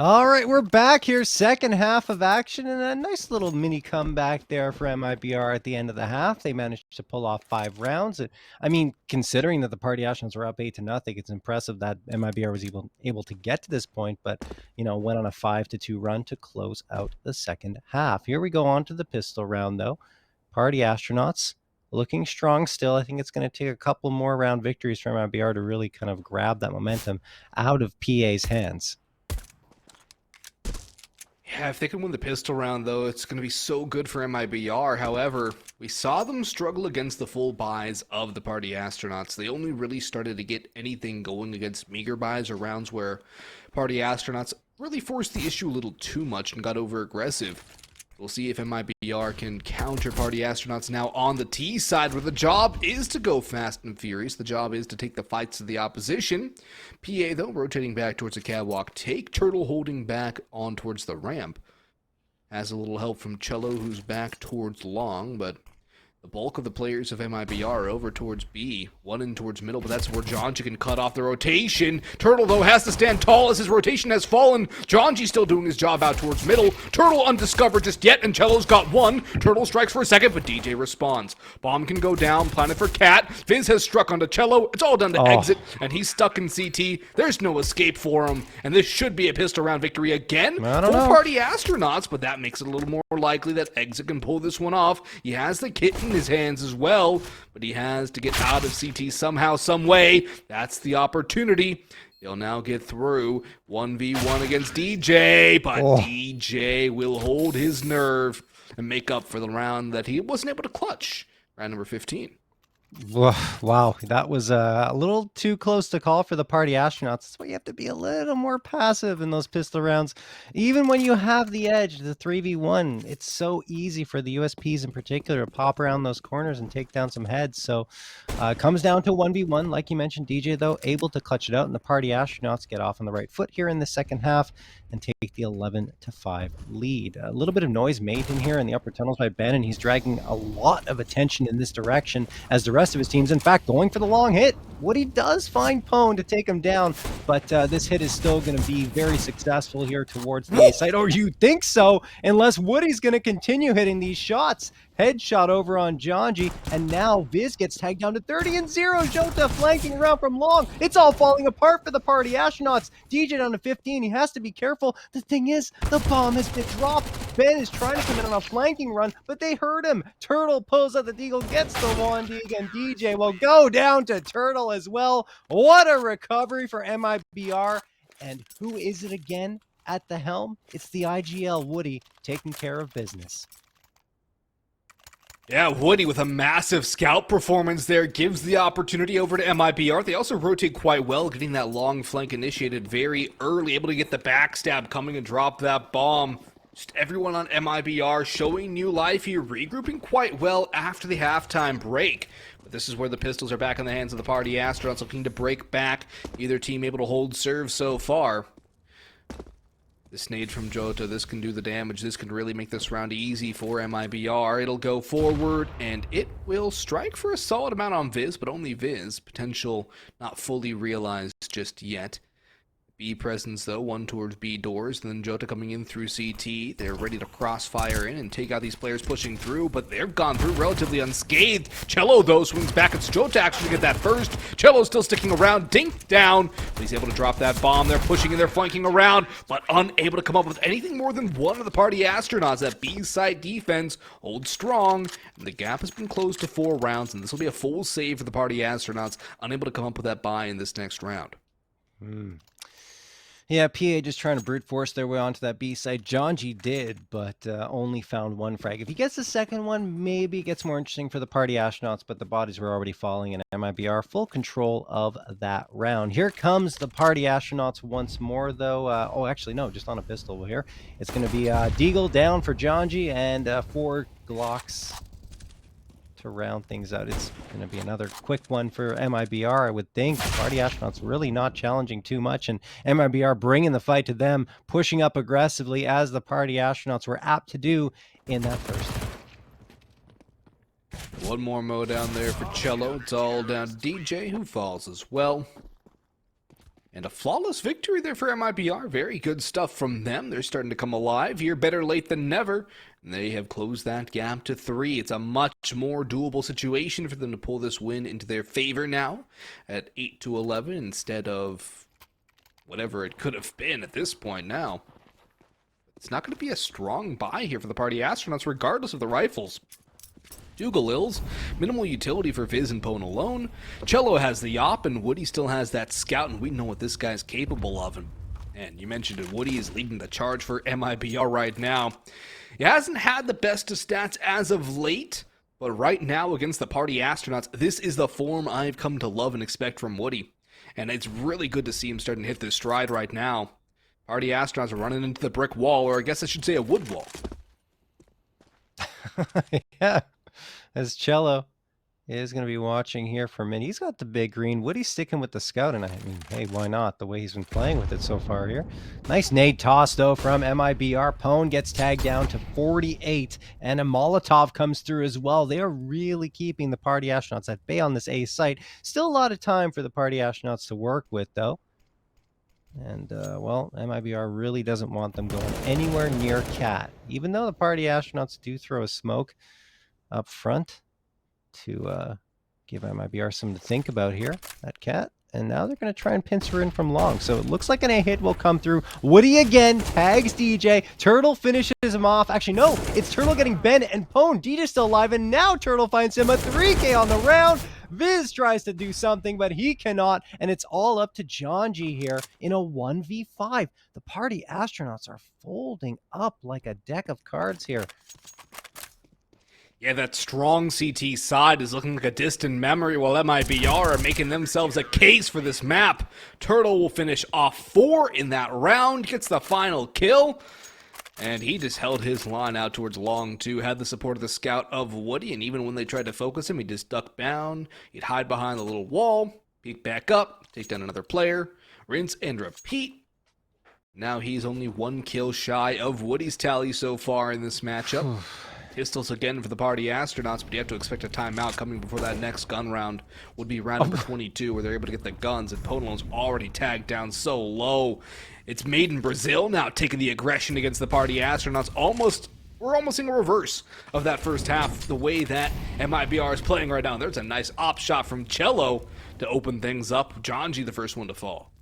All right, we're back here. Second half of action and a nice little mini comeback there for MIBR at the end of the half. They managed to pull off 5 rounds. I mean, considering that the Party Astronauts were up 8-0, it's impressive that MIBR was able to get to this point, but, you know, went on a 5-2 run to close out the second half. Here we go on to the pistol round, though. Party Astronauts looking strong still. I think it's going to take a couple more round victories for MIBR to really kind of grab that momentum out of PA's hands. Yeah, if they can win the pistol round, though, it's going to be so good for MIBR. However, we saw them struggle against the full buys of the Party Astronauts. They only really started to get anything going against meager buys or rounds where Party Astronauts really forced the issue a little too much and got over-aggressive. We'll see if MIBR can counter Party Astronauts now on the T side, where the job is to go fast and furious. The job is to take the fights to the opposition. PA, though, rotating back towards the catwalk. Take Turtle holding back on towards the ramp. Has a little help from Cello, who's back towards long, but the bulk of the players of MIBR are over towards B. One in towards middle, but that's where Jonji can cut off the rotation. Turtle, though, has to stand tall as his rotation has fallen. Jonji still doing his job out towards middle. Turtle undiscovered just yet, and Cello's got one. Turtle strikes for a second, but DJ responds. Bomb can go down, planted for Cat. Fizz has struck onto Cello. It's all done to exit, and he's stuck in CT. There's no escape for him, and this should be a pistol round victory again for Party Astronauts, but that makes it a little more likely that Exit can pull this one off. He has the kit in his hands as well, but he has to get out of CT somehow, some way. That's the opportunity. He'll now get through 1v1 against DJ, but DJ will hold his nerve and make up for the round that he wasn't able to clutch. Round number 15. Wow, that was a little too close to call for the Party Astronauts. That's why you have to be a little more passive in those pistol rounds. Even when you have the edge, the 3v1, it's so easy for the USPs in particular to pop around those corners and take down some heads. So it comes down to 1v1. Like you mentioned, DJ, though, able to clutch it out, and the Party Astronauts get off on the right foot here in the second half and take the 11-5 lead. A little bit of noise made in here in the upper tunnels by Ben, and he's dragging a lot of attention in this direction as the rest of his team's in fact going for the long hit. Woody does find Pwn to take him down, but this hit is still going to be very successful here towards the A side. Or you think so, unless Woody's going to continue hitting these shots. Headshot over on Jonji, and now Viz gets tagged down to 30-0. JOTA flanking around from long. It's all falling apart for the Party Astronauts. DJ down to 15. He has to be careful. The thing is, the bomb has been dropped. Ben is trying to come in on a flanking run, but they hurt him. Turtle pulls out the deagle, gets the 1D, and DJ will go down to Turtle as well. What a recovery for MIBR. And who is it again at the helm? It's the IGL Woody taking care of business. Yeah, Woody with a massive scout performance there gives the opportunity over to MIBR. They also rotate quite well, getting that long flank initiated very early, able to get the backstab coming and drop that bomb. Just everyone on MIBR showing new life here, regrouping quite well after the halftime break. But this is where the pistols are back in the hands of the Party Astronauts, looking to break back. Either team able to hold serve so far. This nade from JOTA, this can do the damage. This can really make this round easy for MIBR. It'll go forward, and it will strike for a solid amount on Viz, but only Viz. Potential not fully realized just yet. B presence, though, one towards B doors, and then JOTA coming in through CT. They're ready to crossfire in and take out these players pushing through, but they've gone through relatively unscathed. Cello, though, swings back. It's JOTA actually to get that first. Cello's still sticking around, dinked down, but he's able to drop that bomb. They're pushing and they're flanking around, but unable to come up with anything more than one of the Party Astronauts. That B side defense holds strong, and the gap has been closed to 4 rounds, and this will be a full save for the Party Astronauts, unable to come up with that buy in this next round. Yeah, PA just trying to brute force their way onto that B side. Jonji did, but only found 1 frag. If he gets the second one, maybe it gets more interesting for the Party Astronauts, but the bodies were already falling, and MIBR full control of that round. Here comes the Party Astronauts once more, though. Oh, actually, no, just on a pistol here. It's going to be Deagle down for Jonji and 4 Glocks to round things out. It's going to be another quick one for MIBR, I would think. Party Astronauts really not challenging too much, and MIBR bringing the fight to them, pushing up aggressively as the Party Astronauts were apt to do in that first half. One more mo down there for Cello. It's all down to DJ, who falls as well. And a flawless victory there for MIBR. Very good stuff from them. They're starting to come alive here. Better late than never. And they have closed that gap to 3. It's a much more doable situation for them to pull this win into their favor now at 8-11 instead of whatever it could have been at this point now. It's not going to be a strong buy here for the Party Astronauts regardless of the rifles. Dougalils, minimal utility for Viz and PwnAlone. Cello has the op, and Woody still has that scout, and we know what this guy's capable of. And you mentioned it, Woody is leading the charge for MIBR right now. He hasn't had the best of stats as of late, but right now against the Party Astronauts, this is the form I've come to love and expect from Woody. And it's really good to see him starting to hit this stride right now. Party Astronauts are running into the brick wall, or I guess I should say a wood wall. Yeah. As Cello is going to be watching here for a minute. He's got the big green. Woody's sticking with the scout, and I mean, hey, why not? The way he's been playing with it so far here. Nice nade toss, though, from MIBR. Pwn gets tagged down to 48, and a Molotov comes through as well. They are really keeping the Party Astronauts at bay on this A site. Still a lot of time for the Party Astronauts to work with, though. And, well, MIBR really doesn't want them going anywhere near Cat, even though the Party Astronauts do throw a smoke up front to give MIBR something to think about here at Cat. And now they're going to try and pincer in from long. So it looks like an A hit will come through. Woody again tags DJ. Turtle finishes him off. Actually, no, it's Turtle getting Ben and Pwn. DJ's still alive, and now Turtle finds him a 3K on the round. Viz tries to do something, but he cannot, and it's all up to Jonji here in a 1v5. The Party Astronauts are folding up like a deck of cards here. Yeah, that strong CT side is looking like a distant memory while MIBR are making themselves a case for this map. Turtle will finish off 4 in that round, gets the final kill. And he just held his line out towards long, too. Had the support of the scout of Woody, and even when they tried to focus him, he just ducked down. He'd hide behind the little wall, peek back up, take down another player, rinse and repeat. Now he's only 1 kill shy of Woody's tally so far in this matchup. Pistols again for the Party Astronauts, but you have to expect a timeout coming before that next gun round would be round number 22, where they're able to get the guns, and PwnAlone's already tagged down so low. It's Made in Brazil now taking the aggression against the Party Astronauts. We're almost in a reverse of that first half, the way that MIBR is playing right now. There's a nice op shot from Cello to open things up. Jonji the first one to fall.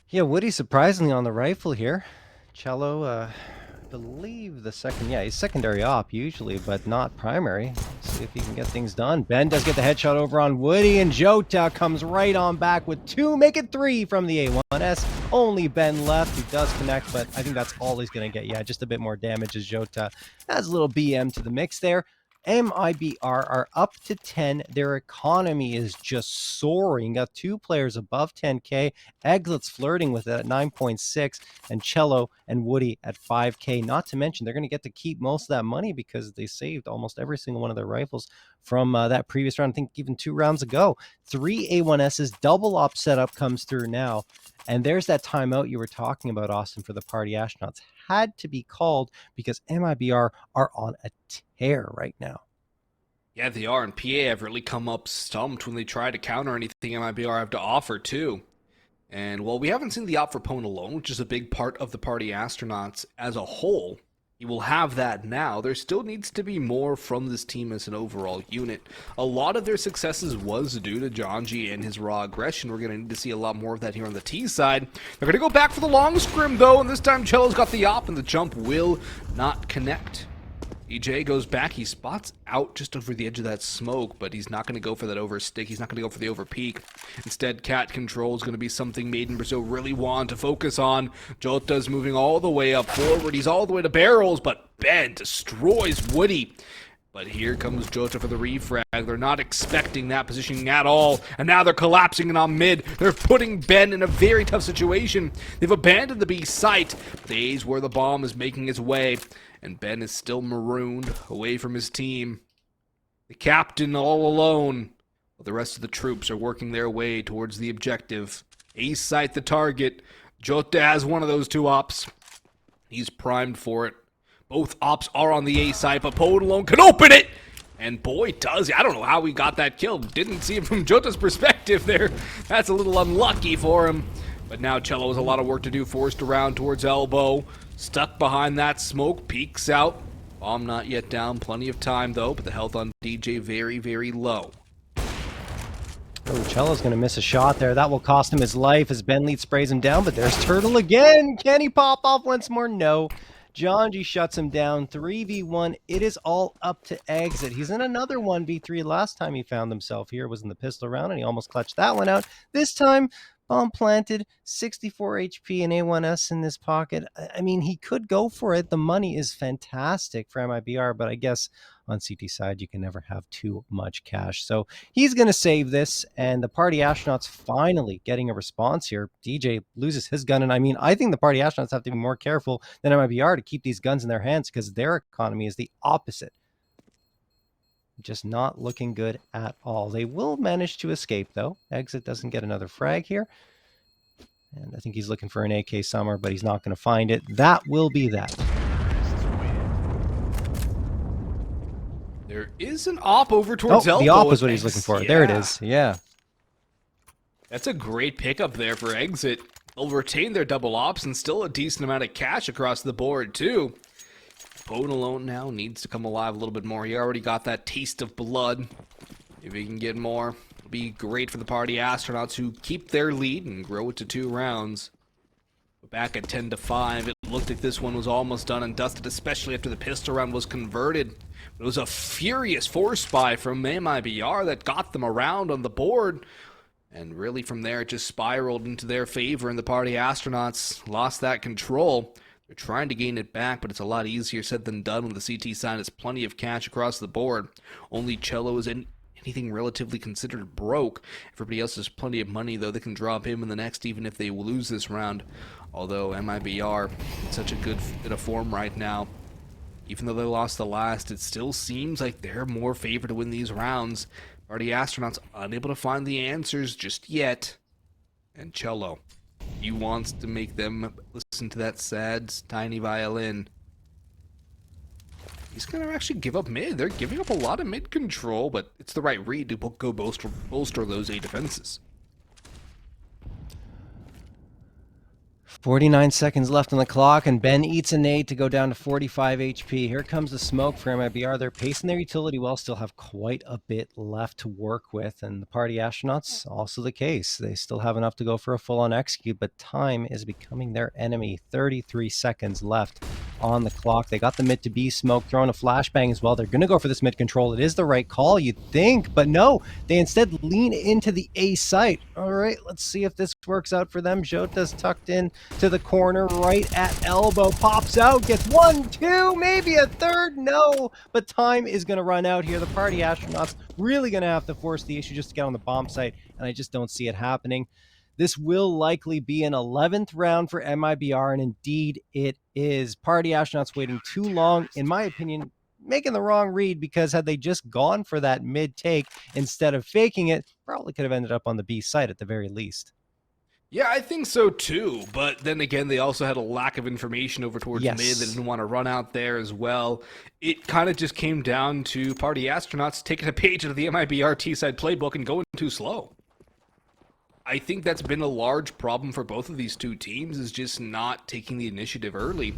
Yeah, Woody surprisingly on the rifle here. Cello, I believe the second, yeah, he's secondary op usually, but not primary. Let's see if he can get things done. Ben does get the headshot over on Woody, and JOTA comes right on back with 2, make it 3 from the A1S. Only Ben left, who does connect, but I think that's all he's going to get. Yeah, just a bit more damage as JOTA adds a little BM to the mix there. MIBR are up to 10. Their economy is just soaring. Got 2 players above 10K. Eglet's flirting with it at 9.6, and Cello and Woody at 5K. Not to mention, they're going to get to keep most of that money because they saved almost every single one of their rifles from that previous round. I think even 2 rounds ago. 3 A1Ss, double op setup comes through now. And there's that timeout you were talking about, Austin, for the Party Astronauts. Had to be called because MIBR are on a tear right now. Yeah, they are, and PA have really come up stumped when they try to counter anything MIBR have to offer, too. And, well, we haven't seen the op for PwnAlone, which is a big part of the Party Astronauts as a whole. You will have that now. There still needs to be more from this team as an overall unit. A lot of their successes was due to Jonji and his raw aggression. We're going to need to see a lot more of that here on the T side. They're going to go back for the long scrim, though, and this time Cello's got the op, and the jump will not connect. EJ goes back. He spots out just over the edge of that smoke, but he's not going to go for that over stick. He's not going to go for the over peak. Instead, cat control is going to be something Made in Brazil really want to focus on. JOTA's moving all the way up forward. He's all the way to barrels, but Ben destroys Woody. But here comes JOTA for the refrag. They're not expecting that positioning at all, and now they're collapsing it on mid. They're putting Ben in a very tough situation. They've abandoned the B site. The A's where the bomb is making its way, and Ben is still marooned away from his team. The captain all alone, while the rest of the troops are working their way towards the objective. A site the target. JOTA has one of those 2 ops. He's primed for it. Both ops are on the A side, but PwnAlone can open it! And boy, does he. I don't know how he got that kill. Didn't see it from JOTA's perspective there. That's a little unlucky for him. But now Cello has a lot of work to do. Forced around towards elbow. Stuck behind that smoke. Peeks out. Bomb not yet down. Plenty of time, though. But the health on DJ very, very low. Oh, Cello's going to miss a shot there. That will cost him his life as Benleet sprays him down. But there's Turtle again. Can he pop off once more? No. Jonji shuts him down. 3v1. It is all up to Exit. He's in another 1v3. Last time he found himself here was in the pistol round, and he almost clutched that one out. This time, bomb planted, 64 HP and A1S in this pocket. I mean, he could go for it. The money is fantastic for MIBR, but I guess on CT side, you can never have too much cash. So he's going to save this, and the Party Astronauts finally getting a response here. DJ loses his gun, and I mean, I think the Party Astronauts have to be more careful than MIBR to keep these guns in their hands because their economy is the opposite. Just not looking good at all. They will manage to escape, though. Exit doesn't get another frag here. And I think he's looking for an AK somewhere, but he's not going to find it. That will be that. There is an op over towards elbow. The op is what he's looking for. Yeah. There it is. Yeah. That's a great pickup there for Exit. They'll retain their double ops and still a decent amount of cash across the board, too. PwnAlone now needs to come alive a little bit more. He already got that taste of blood. If he can get more, it'll be great for the Party Astronauts who keep their lead and grow it to 2 rounds. Back at 10-5, it looked like this one was almost done and dusted, especially after the pistol round was converted. It was a furious force buy from MIBR that got them around on the board. And really from there, it just spiraled into their favor, and the Party Astronauts lost that control. They're trying to gain it back, but it's a lot easier said than done when the CT side has plenty of cash across the board. Only Cello is in anything relatively considered broke. Everybody else has plenty of money, though. They can drop him in the next, even if they lose this round. Although MIBR in such a good bit of form right now. Even though they lost the last, it still seems like they're more favored to win these rounds. Party Astronauts unable to find the answers just yet. And Cello, he wants to make them listen to that sad, tiny violin. He's going to actually give up mid. They're giving up a lot of mid control, but it's the right read to go bolster those A defenses. 49 seconds left on the clock, and Ben eats a nade to go down to 45 HP. Here comes the smoke for MIBR. They're pacing their utility well, still have quite a bit left to work with, and the Party Astronauts, also the case. They still have enough to go for a full-on execute, but time is becoming their enemy. 33 seconds left on the clock. They got the mid to B smoke, throwing a flashbang as well. They're going to go for this mid control. It is the right call, you'd think, but no. They instead lean into the A site. All right, let's see if this works out for them. JOTA's tucked in to the corner right at elbow, pops out, gets 1, 2, maybe a third, no, but time is going to run out here. The Party Astronauts really going to have to force the issue just to get on the bomb site, and I just don't see it happening. This will likely be an 11th round for MIBR, and indeed it is. Party Astronauts waiting too long, in my opinion, making the wrong read, because had they just gone for that mid take instead of faking it, probably could have ended up on the B site at the very least. Yeah, I think so too, but then again, they also had a lack of information over towards mid. They didn't want to run out there as well. It kind of just came down to Party Astronauts taking a page out of the MIBR T-side playbook and going too slow. I think that's been a large problem for both of these two teams, is just not taking the initiative early.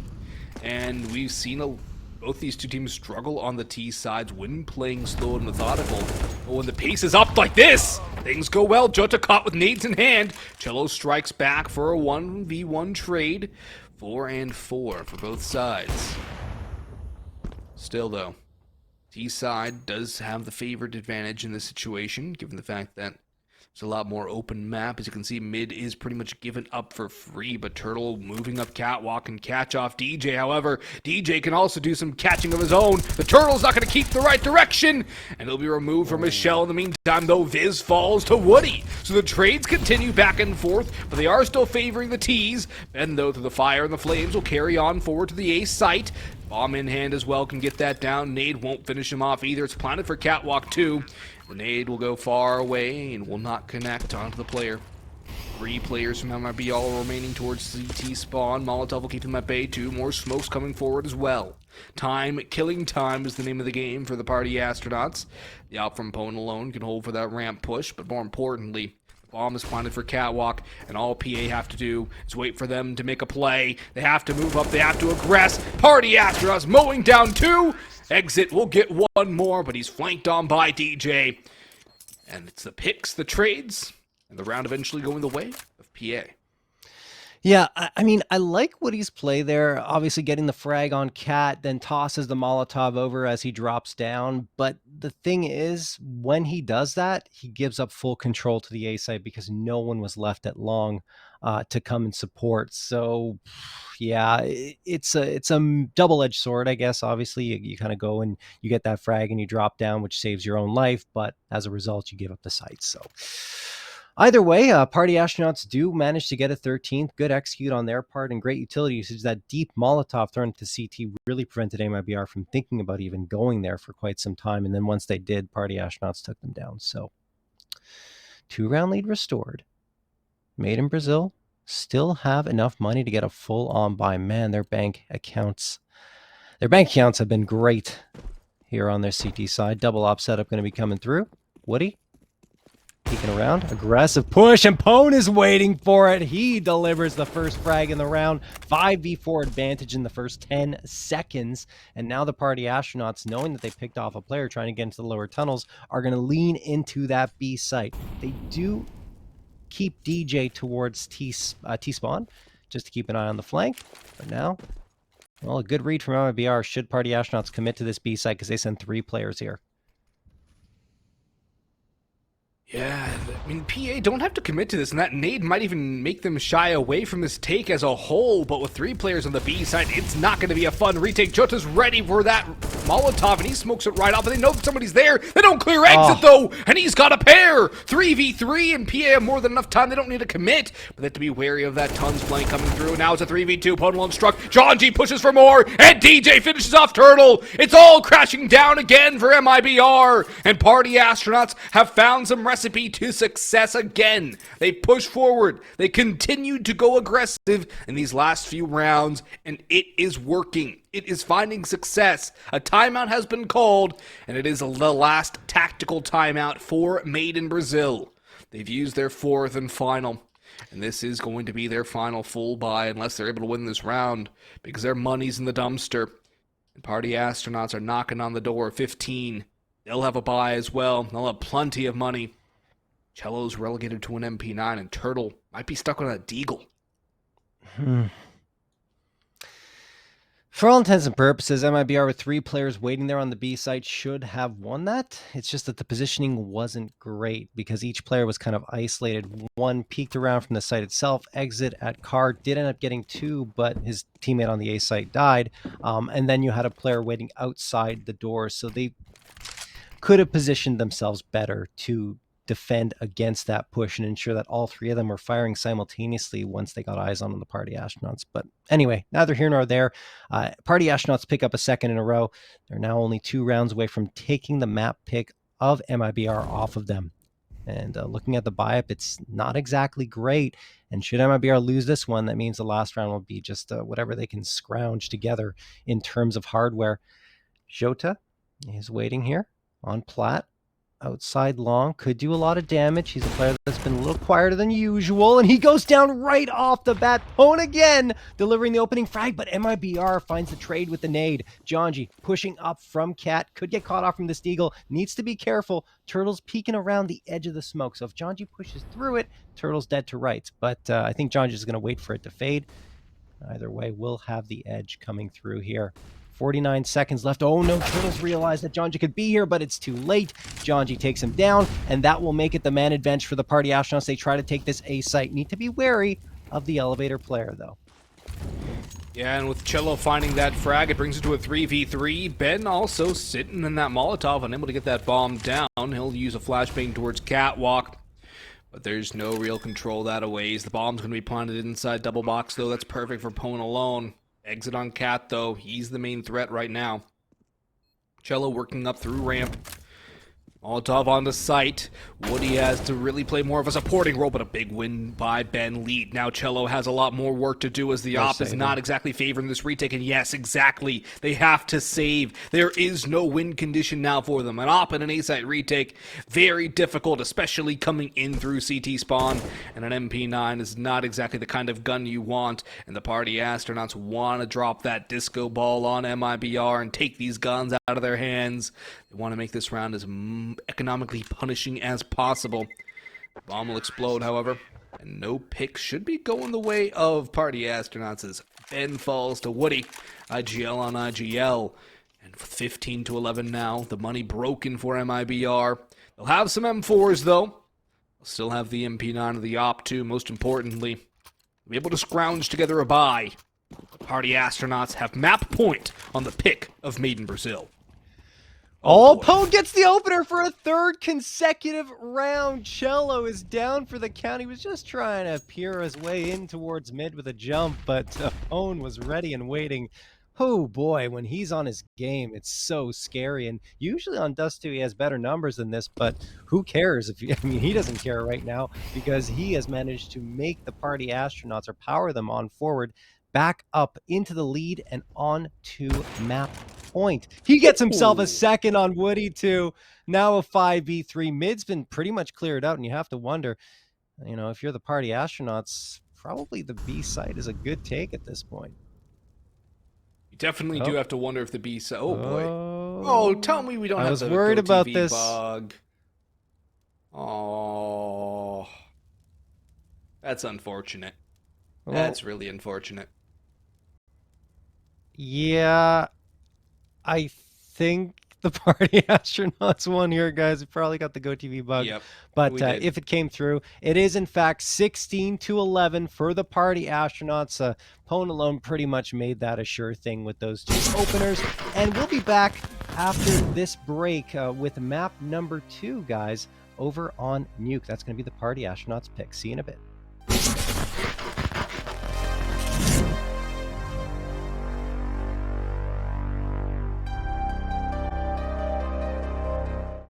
And we've seen both these two teams struggle on the T sides when playing slow and methodical. But when the pace is up like this, things go well. JOTA caught with nades in hand. Cello strikes back for a 1v1 trade. 4 and 4 for both sides. Still though, T side does have the favored advantage in this situation, given the fact that it's a lot more open map. As you can see, mid is pretty much given up for free, but Turtle moving up catwalk and catch off DJ. However, DJ can also do some catching of his own. The Turtle's not going to keep the right direction, and he'll be removed from his shell. In the meantime, though, Viz falls to Woody. So the trades continue back and forth, but they are still favoring the T's. Ben, though, through the fire and the flames, will carry on forward to the A site. Bomb in hand as well, can get that down. Nade won't finish him off either. It's planted for catwalk 2. The nade will go far away and will not connect onto the player. 3 players from MIBR all remaining towards CT spawn. Molotov will keep them at bay. 2 more smokes coming forward as well. Time, killing time is the name of the game for the Party Astronauts. The op from PwnAlone can hold for that ramp push, but more importantly, the bomb is planted for Catwalk, and all PA have to do is wait for them to make a play. They have to move up, they have to aggress. Party Astronauts mowing down 2. Exit will get 1 more, but he's flanked on by DJ. And it's the picks, the trades, and the round eventually going the way of PA. Yeah, I mean, I like Woody's play there. Obviously getting the frag on Cat, then tosses the Molotov over as he drops down. But the thing is, when he does that, he gives up full control to the A site because no one was left at long to come and support. So, yeah, it's a double-edged sword, I guess. Obviously, you kind of go and you get that frag and you drop down, which saves your own life. But as a result, you give up the site. So either way, Party Astronauts do manage to get a 13th. Good execute on their part and great utility usage. That deep Molotov thrown to CT really prevented MIBR from thinking about even going there for quite some time. And then once they did, Party Astronauts took them down. So 2-round lead restored. Made in Brazil still have enough money to get a full-on buy. Man, their bank accounts have been great here on their CT side. Double op setup going to be coming through. Woody peeking around, aggressive push, and Pwn is waiting for it. He delivers the first frag in the round. 5v4 advantage in the first 10 seconds. And now the Party Astronauts, knowing that they picked off a player trying to get into the lower tunnels, are going to lean into that B site. They do keep DJ towards T-spawn, just to keep an eye on the flank. But now, well, a good read from MIBR. Should Party Astronauts commit to this B site because they send 3 players here. Yeah, I mean, PA don't have to commit to this, and that nade might even make them shy away from this take as a whole, but with 3 players on the B side, it's not going to be a fun retake. JOTA's ready for that Molotov, and he smokes it right off, and they know that somebody's there. They don't clear exit, though, and he's got a pair. 3v3, and PA have more than enough time. They don't need to commit, but they have to be wary of that Tons flank coming through. Now it's a 3v2. PwnAlone struck. Jonji pushes for more, and DJ finishes off Turtle. It's all crashing down again for MIBR, and Party Astronauts have found some recipe to success again. They push forward. They continue to go aggressive in these last few rounds, and it is working. It is finding success. A timeout has been called, and it is the last tactical timeout for Made in Brazil. They've used their 4th and final, and this is going to be their final full buy unless they're able to win this round because their money's in the dumpster. And Party Astronauts are knocking on the door. 15. They'll have a buy as well. They'll have plenty of money. Cello's relegated to an MP9, and Turtle might be stuck on a Deagle. For all intents and purposes, MIBR with 3 players waiting there on the B site should have won that. It's just that the positioning wasn't great because each player was kind of isolated. One peeked around from the site itself, exit at car, did end up getting 2, but his teammate on the A site died. And then you had a player waiting outside the door, so they could have positioned themselves better to defend against that push and ensure that all 3 of them were firing simultaneously once they got eyes on the Party Astronauts. But anyway, neither here nor there. Party Astronauts pick up a 2nd in a row. They're now only 2 rounds away from taking the map pick of MIBR off of them. And looking at the buy-up, it's not exactly great. And should MIBR lose this one, that means the last round will be just whatever they can scrounge together in terms of hardware. JOTA is waiting here on plat. Outside long, could do a lot of damage. He's a player that's been a little quieter than usual, and he goes down right off the bat. Pwn again, delivering the opening frag, but MIBR finds the trade with the nade. Jonji pushing up from Cat, could get caught off from this Deagle, needs to be careful. Turtle's peeking around the edge of the smoke, so if Jonji pushes through it, Turtle's dead to rights, but I think Jonji's going to wait for it to fade. Either way, we'll have the edge coming through here. 49 seconds left. Oh no, Turtles realize that Jonji could be here, but it's too late. Jonji takes him down, and that will make it the man advantage for the Party Astronauts. They try to take this A site. Need to be wary of the elevator player, though. Yeah, and with Cello finding that frag, it brings it to a 3v3. Ben also sitting in that Molotov, unable to get that bomb down. He'll use a flashbang towards Catwalk, but there's no real control that aways. The bomb's going to be planted inside double box, though. That's perfect for PwnAlone. Exit on Cat, though. He's the main threat right now. Cello working up through ramp. Molotov on the site. Woody has to really play more of a supporting role, but a big win by Ben Lead. Now Cello has a lot more work to do as the op is not exactly favoring this retake. And yes, exactly. They have to save. There is no win condition now for them. An op and an A-site retake, very difficult, especially coming in through CT spawn. And an MP9 is not exactly the kind of gun you want. And the Party Astronauts want to drop that disco ball on MIBR and take these guns out of their hands. They want to make this round as economically punishing as possible. The bomb will explode, however, and no pick should be going the way of Party Astronauts as Ben falls to Woody. IGL on IGL, and 15-11 now. The money broken for MIBR. They'll have some M4s though. They'll still have the MP9 of the op too. Most importantly, they'll be able to scrounge together a buy. The Party Astronauts have map point on the pick of Made in Brazil. Oh, Poe gets the opener for a third consecutive round. Cello is down for the count. He was just trying to peer his way in towards mid with a jump, but Pone was ready and waiting. Oh boy, when he's on his game, it's so scary. And usually on Dust2 he has better numbers than this, but who cares? He doesn't care right now because he has managed to make the Party Astronauts or power them on forward, back up into the lead and on to map point. He gets himself a second on Woody too. Now a 5v3. Mid's been pretty much cleared out, and you have to wonder, if you're the Party Astronauts, probably the B site is a good take at this point. You definitely do have to wonder if the B site. Oh boy. Oh, tell me we don't have the worried about TV this bug. Oh, that's unfortunate. That's really unfortunate. Yeah, I think the Party Astronauts won here, guys. We probably got the GoTV bug. Yep, but if it came through, it is in fact 16-11 for the Party Astronauts. PwnAlone pretty much made that a sure thing with those two openers. And we'll be back after this break with map number 2, guys, over on Nuke. That's going to be the Party Astronauts pick. See you in a bit.